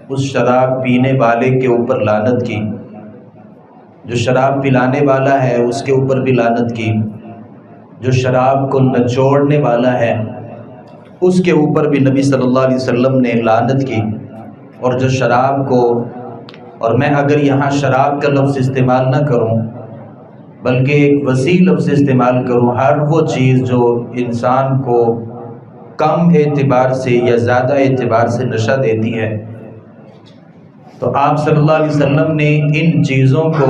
اس شراب پینے والے کے اوپر لعنت کی، جو شراب پلانے والا ہے اس کے اوپر بھی لعنت کی، جو شراب کو نچوڑنے والا ہے اس کے اوپر بھی نبی صلی اللہ علیہ وسلم نے لعنت کی، اور جو شراب کو، اور میں اگر یہاں شراب کا لفظ استعمال نہ کروں بلکہ ایک وسیع لفظ استعمال کروں، ہر وہ چیز جو انسان کو کم اعتبار سے یا زیادہ اعتبار سے نشہ دیتی ہے، تو آپ صلی اللہ علیہ وسلم نے ان چیزوں کو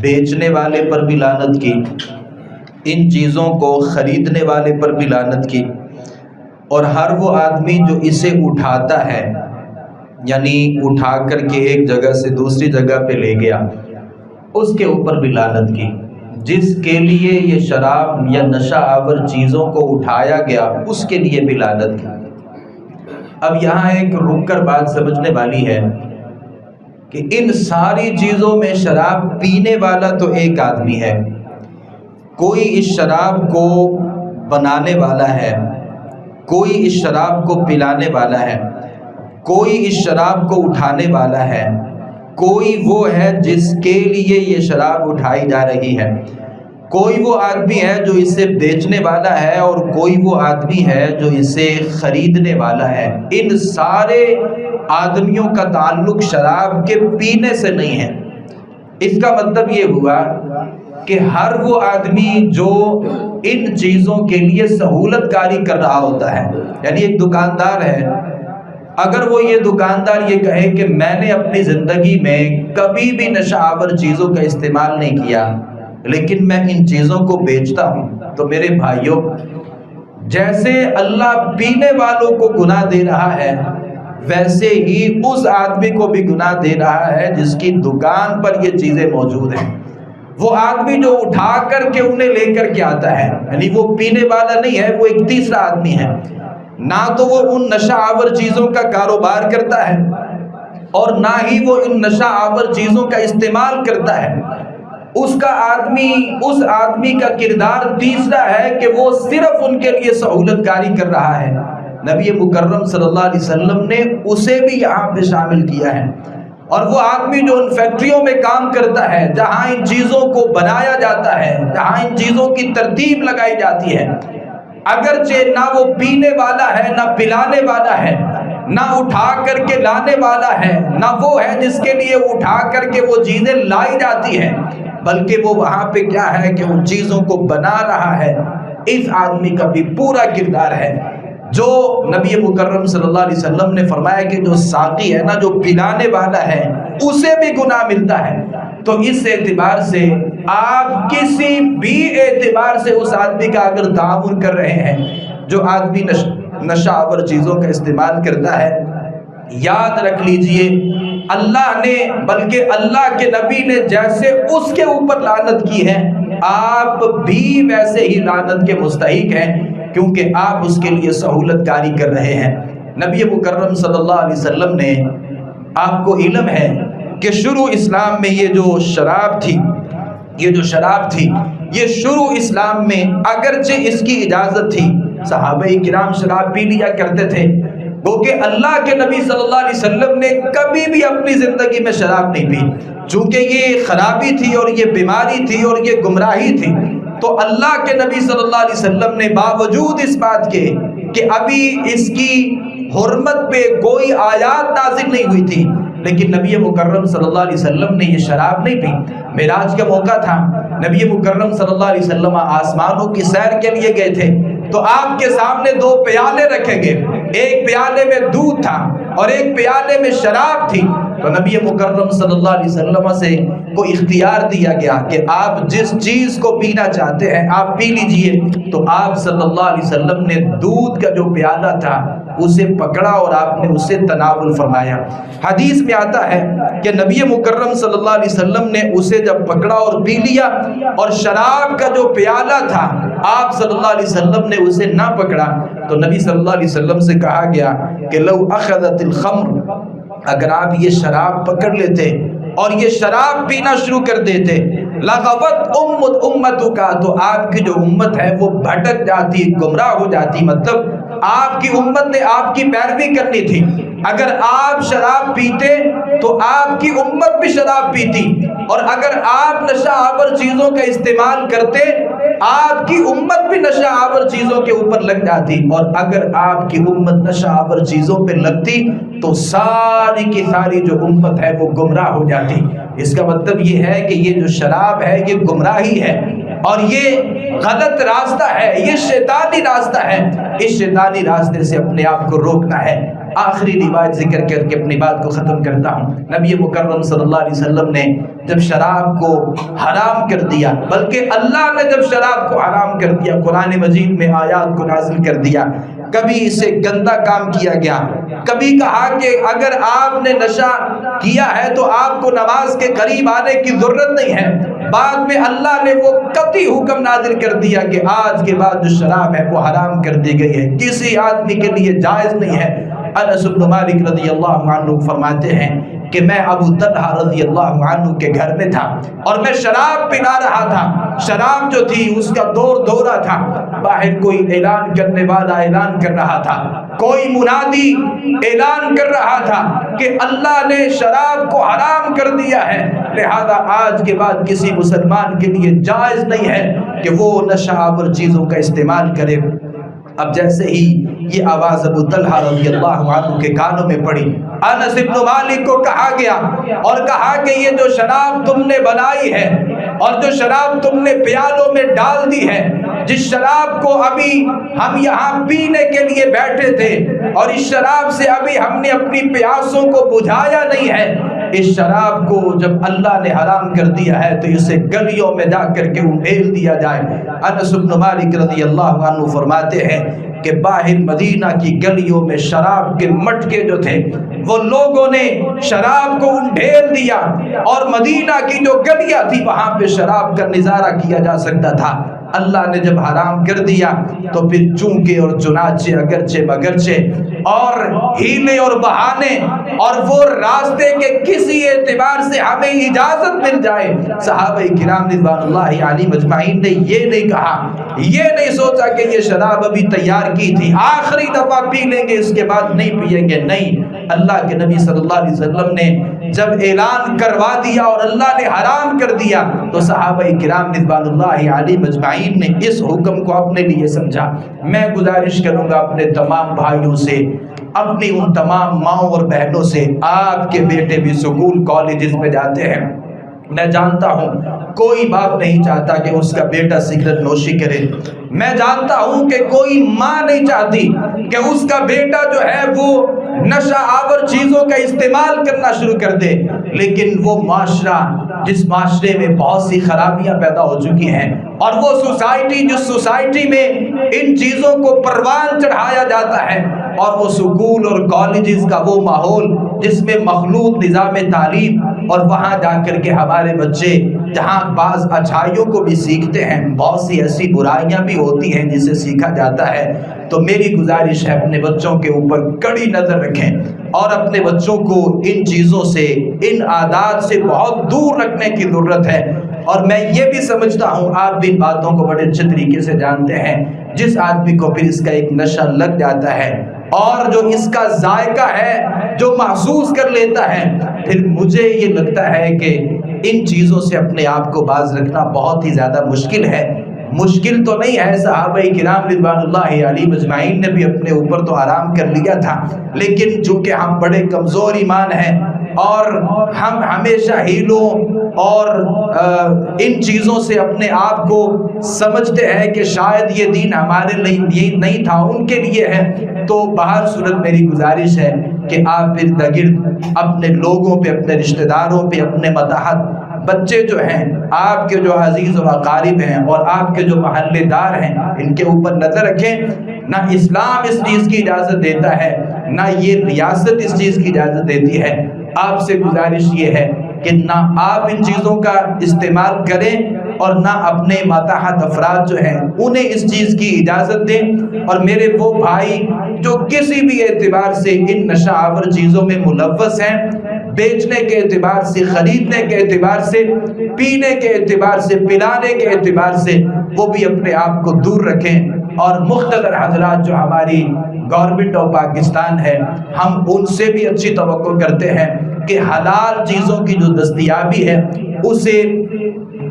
بیچنے والے پر بھی لعنت کی، ان چیزوں کو خریدنے والے پر بھی لعنت کی، اور ہر وہ آدمی جو اسے اٹھاتا ہے، یعنی اٹھا کر کے ایک جگہ سے دوسری جگہ پہ لے گیا، اس کے اوپر بھی لعنت کی۔ جس کے لیے یہ شراب یا نشہ آور چیزوں کو اٹھایا گیا اس کے لیے بھی لعنت کی۔ اب یہاں ایک رک کر بات سمجھنے والی ہے کہ ان ساری چیزوں میں شراب پینے والا تو ایک آدمی ہے، کوئی اس شراب کو بنانے والا ہے، کوئی اس شراب کو پلانے والا ہے، کوئی اس شراب کو اٹھانے والا ہے، کوئی وہ ہے جس کے لیے یہ شراب اٹھائی جا رہی ہے، کوئی وہ آدمی ہے جو اسے بیچنے والا ہے، اور کوئی وہ آدمی ہے جو اسے خریدنے والا ہے۔ ان سارے آدمیوں کا تعلق شراب کے پینے سے نہیں ہے۔ اس کا مطلب یہ ہوا کہ ہر وہ آدمی جو ان چیزوں کے لیے سہولت کاری کر رہا ہوتا ہے. یعنی ایک دکاندار ہے، اگر وہ یہ دکاندار یہ کہے کہ میں نے اپنی زندگی میں کبھی بھی نشہ آور چیزوں کا استعمال نہیں کیا لیکن میں ان چیزوں کو بیچتا ہوں، تو میرے بھائیوں جیسے اللہ پینے والوں کو گناہ دے رہا ہے ویسے ہی اس آدمی کو بھی گناہ دے رہا ہے جس کی دکان پر یہ چیزیں موجود ہیں. وہ آدمی جو اٹھا کر کے انہیں لے کر کے آتا ہے، یعنی وہ پینے والا نہیں ہے، وہ ایک تیسرا آدمی ہے. نہ تو وہ ان نشہ آور چیزوں کا کاروبار کرتا ہے اور نہ ہی وہ ان نشہ آور چیزوں کا استعمال کرتا ہے. اس آدمی کا کردار تیسرا ہے کہ وہ صرف ان کے لیے سہولت کاری کر رہا ہے. نبی مکرم صلی اللہ علیہ وسلم نے اسے بھی یہاں پہ شامل کیا ہے. اور وہ آدمی جو ان فیکٹریوں میں کام کرتا ہے جہاں ان چیزوں کو بنایا جاتا ہے، جہاں ان چیزوں کی ترتیب لگائی جاتی ہے، اگرچہ نہ وہ پینے والا ہے، نہ پلانے والا ہے، نہ اٹھا کر کے لانے والا ہے، نہ وہ ہے جس کے لیے اٹھا کر کے وہ چیزیں لائی جاتی ہیں، بلکہ وہ وہاں پہ کیا ہے کہ ان چیزوں کو بنا رہا ہے. اس آدمی کا بھی پورا کردار ہے. جو نبی مکرم صلی اللہ علیہ وسلم نے فرمایا کہ جو ساقی ہے نا، جو پلانے والا ہے، اسے بھی گناہ ملتا ہے. تو اس اعتبار سے آپ کسی بھی اعتبار سے اس آدمی کا اگر تعاون کر رہے ہیں جو آدمی نشہ آور چیزوں کا استعمال کرتا ہے، یاد رکھ لیجئے اللہ نے بلکہ اللہ کے نبی نے جیسے اس کے اوپر لعنت کی ہے، آپ بھی ویسے ہی لعنت کے مستحق ہیں، کیونکہ آپ اس کے لیے سہولت کاری کر رہے ہیں. نبی مکرم صلی اللہ علیہ وسلم نے، آپ کو علم ہے کہ شروع اسلام میں یہ جو شراب تھی یہ شروع اسلام میں اگرچہ اس کی اجازت تھی، صحابہ کرام شراب پی لیا کرتے تھے، کیونکہ اللہ کے نبی صلی اللہ علیہ وسلم نے کبھی بھی اپنی زندگی میں شراب نہیں پی، چونکہ یہ خرابی تھی اور یہ بیماری تھی اور یہ گمراہی تھی. تو اللہ کے نبی صلی اللہ علیہ وسلم نے باوجود اس بات کے کہ ابھی اس کی حرمت پہ کوئی آیات نازل نہیں ہوئی تھی، لیکن نبی مکرم صلی اللہ علیہ وسلم نے یہ شراب نہیں پی. معراج کا موقع تھا، نبی مکرم صلی اللہ علیہ وسلم آسمانوں کی سیر کے لیے گئے تھے، تو آپ کے سامنے 2 پیالے رکھے گئے، ایک پیالے میں دودھ تھا اور ایک پیالے میں شراب تھی. تو نبی مکرم صلی اللہ علیہ وسلم سے کو اختیار دیا گیا کہ آپ جس چیز کو پینا چاہتے ہیں آپ پی لیجئے. تو آپ صلی اللہ علیہ وسلم نے دودھ کا جو پیالہ تھا اسے پکڑا اور آپ نے اسے تناول فرمایا. حدیث میں آتا ہے کہ نبی مکرم صلی اللہ علیہ وسلم نے اسے جب پکڑا اور پی لیا، اور شراب کا جو پیالہ تھا آپ صلی اللہ علیہ وسلم نے اسے نہ پکڑا، تو نبی صلی اللہ علیہ وسلم سے کہا گیا کہ لو اخذت الخمر، اگر آپ یہ شراب پکڑ لیتے اور یہ شراب پینا شروع کر دیتے، لغوت امت کا، تو آپ کی جو امت ہے وہ بھٹک جاتی، گمراہ ہو جاتی. مطلب آپ کی امت نے آپ کی پیروی کرنی تھی. اگر آپ شراب پیتے تو آپ کی امت بھی شراب پیتی، اور اگر آپ نشہ آور چیزوں کا استعمال کرتے آپ کی امت بھی نشہ آور چیزوں کے اوپر لگ جاتی، اور اگر آپ کی امت نشہ آور چیزوں پہ لگتی تو ساری کی ساری جو امت ہے وہ گمراہ ہو جاتی. اس کا مطلب یہ ہے کہ یہ جو شراب ہے یہ گمراہی ہے اور یہ غلط راستہ ہے، یہ شیطانی راستہ ہے. اس شیطانی راستے سے اپنے آپ کو روکنا ہے. آخری روایت ذکر کر کے اپنی بات کو ختم کرتا ہوں. نبی مکرم صلی اللہ علیہ وسلم نے جب شراب کو حرام کر دیا، بلکہ اللہ نے جب شراب کو حرام کر دیا، قرآن مجید میں آیات کو نازل کر دیا. کبھی اسے گندا کام کیا گیا، کبھی کہا کہ اگر آپ نے نشہ کیا ہے تو آپ کو نماز کے قریب آنے کی ضرورت نہیں ہے. بعد میں اللہ نے وہ قطعی حکم نازل کر دیا کہ آج کے بعد جو شراب ہے وہ حرام کر دی گئی ہے، کسی آدمی کے لیے جائز نہیں ہے. انس بن مالک رضی اللہ عنہ فرماتے ہیں کہ میں ابو طلحہ رضی اللہ عنہ کے گھر میں تھا اور میں شراب پلا رہا تھا. شراب جو تھی اس کا دورہ تھا. باہر کوئی اعلان کرنے والا اعلان کر رہا تھا، کوئی منادی اعلان کر رہا تھا کہ اللہ نے شراب کو حرام کر دیا ہے، لہذا آج کے بعد کسی مسلمان کے لیے جائز نہیں ہے کہ وہ نشہ آور چیزوں کا استعمال کرے. اب جیسے ہی یہ آواز ابو طلحہ رضی اللہ عنہ کے کانوں میں پڑی، انس بن مالک کو کہا گیا اور کہا کہ یہ جو شراب تم نے بنائی ہے اور جو شراب تم نے پیالوں میں ڈال دی ہے، جس شراب کو ابھی ہم یہاں پینے کے لیے بیٹھے تھے اور اس شراب سے ابھی ہم نے اپنی پیاسوں کو بجھایا نہیں ہے، اس شراب کو جب اللہ نے حرام کر دیا ہے تو اسے گلیوں میں جا کر کے انڈیل دیا جائے۔ انس بن مالک رضی اللہ عنہ فرماتے ہیں کہ باہر مدینہ کی گلیوں میں شراب کے مٹکے جو تھے وہ لوگوں نے شراب کو انڈھیل دیا، اور مدینہ کی جو گلیاں تھی وہاں پہ شراب کا نظارہ کیا جا سکتا تھا۔ اللہ نے جب حرام کر دیا تو پھر چونکہ اور چنانچہ اگرچہ مگرچہ اور ہیلے اور بہانے اور وہ راستے کے کسی اعتبار سے ہمیں اجازت مل جائے، صحابہ کرام رضوان اللہ علیہم اجمعین نے یہ نہیں کہا، یہ نہیں سوچا کہ یہ شراب ابھی تیار کی تھی، آخری دفعہ پی لیں گے اس کے بعد نہیں پیئیں گے، نہیں۔ اللہ کے نبی صلی اللہ علیہ وسلم نے جب اعلان کروا دیا اور اللہ نے حرام کر دیا تو صحابہ کرام رضوان اللہ علیہم اجمعین نے اس حکم کو اپنے لیے سمجھا۔ میں گزارش کروں گا اپنے تمام بھائیوں سے، اپنی ان تمام ماؤں اور بہنوں سے، آپ کے بیٹے بھی سکول کالجز میں جاتے ہیں، میں جانتا ہوں کوئی باپ نہیں چاہتا کہ اس کا بیٹا سگریٹ نوشی کرے، میں جانتا ہوں کہ کوئی ماں نہیں چاہتی کہ اس کا بیٹا جو ہے وہ نشہ آور چیزوں کا استعمال کرنا شروع کر دے، لیکن وہ معاشرہ جس معاشرے میں بہت سی خرابیاں پیدا ہو چکی ہیں، اور وہ سوسائٹی جس سوسائٹی میں ان چیزوں کو پروان چڑھایا جاتا ہے، اور وہ سکول اور کالجز کا وہ ماحول جس میں مخلوط نظام تعلیم، اور وہاں جا کر کے ہمارے بچے جہاں بعض اچھائیوں کو بھی سیکھتے ہیں، بہت سی ایسی برائیاں بھی ہوتی ہیں جسے سیکھا جاتا ہے۔ تو میری گزارش ہے اپنے بچوں کے اوپر کڑی نظر رکھیں اور اپنے بچوں کو ان چیزوں سے، ان عادات سے بہت دور رکھنے کی ضرورت ہے۔ اور میں یہ بھی سمجھتا ہوں آپ بھی ان باتوں کو بڑے اچھے طریقے سے جانتے ہیں، جس آدمی کو پھر اس کا ایک نشہ لگ جاتا ہے اور جو اس کا ذائقہ ہے جو محسوس کر لیتا ہے، پھر مجھے یہ لگتا ہے کہ ان چیزوں سے اپنے آپ کو باز رکھنا بہت ہی زیادہ مشکل ہے۔ مشکل تو نہیں ہے، صحابہ کرام رضوان اللہ علیہم اجمعین نے بھی اپنے اوپر تو آرام کر لیا تھا، لیکن چونکہ ہم بڑے کمزور ایمان ہیں اور ہم ہمیشہ ہیلوں اور ان چیزوں سے اپنے آپ کو سمجھتے ہیں کہ شاید یہ دین ہمارے لیے نہیں تھا، ان کے لیے ہے، تو بہر صورت میری گزارش ہے کہ آپ ارد گرد اپنے لوگوں پہ، اپنے رشتہ داروں پہ، اپنے متحد بچے جو ہیں، آپ کے جو عزیز اور اقارب ہیں اور آپ کے جو محلے دار ہیں، ان کے اوپر نظر رکھیں۔ نہ اسلام اس چیز کی اجازت دیتا ہے، نہ یہ ریاست اس چیز کی اجازت دیتی ہے۔ آپ سے گزارش یہ ہے کہ نہ آپ ان چیزوں کا استعمال کریں اور نہ اپنے ماتحت افراد جو ہیں انہیں اس چیز کی اجازت دیں، اور میرے وہ بھائی جو کسی بھی اعتبار سے ان نشہ آور چیزوں میں ملوث ہیں، بیچنے کے اعتبار سے، خریدنے کے اعتبار سے، پینے کے اعتبار سے، پلانے کے اعتبار سے، وہ بھی اپنے آپ کو دور رکھیں۔ اور مقتدر حضرات جو ہماری گورنمنٹ آف پاکستان ہے، ہم ان سے بھی اچھی توقع کرتے ہیں کہ حلال چیزوں کی جو دستیابی ہے اسے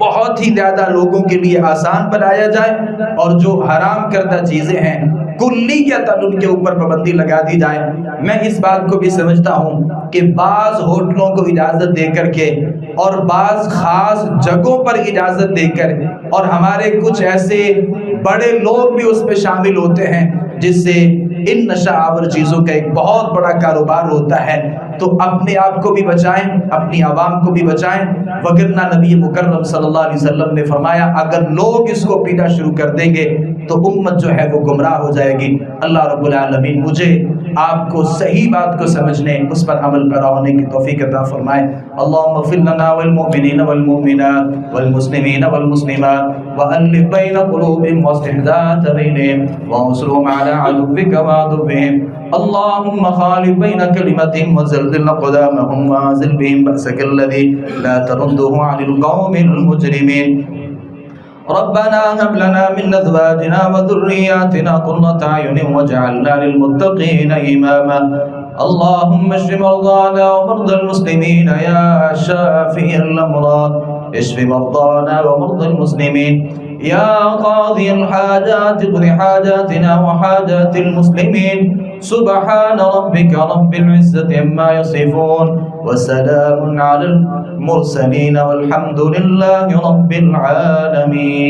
بہت ہی زیادہ لوگوں کے لیے آسان بنایا جائے، اور جو حرام کردہ چیزیں ہیں کلیتاً ان کے اوپر پابندی لگا دی جائے۔ میں اس بات کو بھی سمجھتا ہوں کہ بعض ہوٹلوں کو اجازت دے کر کے اور بعض خاص جگہوں پر اجازت دے کر، اور ہمارے کچھ ایسے بڑے لوگ بھی اس میں شامل ہوتے ہیں جس سے ان نشہ آور چیزوں کا ایک بہت بڑا کاروبار ہوتا ہے، تو اپنے آپ کو بھی بچائیں، اپنی عوام کو بھی بچائیں، وگرنہ نبی مکرم صلی اللہ علیہ وسلم نے فرمایا اگر لوگ اس کو پینا شروع کر دیں گے تو امت جو ہے وہ گمراہ ہو جائے گی۔ اللہ رب العالمین مجھے آپ کو صحیح بات کو سمجھنے، اس پر عمل پیرا ہونے کی توفیق عطا فرمائے۔ اللهم اغفر لنا والمؤمنین والمؤمنات والمسلمین والمسلمات وألف بين قلوبهم واصلح ذات بينهم وانصرهم على عدوك وعدوهم اللهم خالف بين كلمتهم وزلزل أقدامهم وأنزل بهم بأسك الذي لا ترده عن القوم المجرمين ربنا هب لنا من أزواجنا وذرياتنا قرة أعين واجعلنا للمتقين إماما اللهم اشف مرضانا ومرضى المسلمين يا شافي الأمراض اشف مرضانا ومرضى المسلمين يا قاضي الحاجات اقض حاجاتنا وحاجات المسلمين سبحان ربك رب العزة عما يصفون وسلام على المرسلين والحمد لله رب العالمين.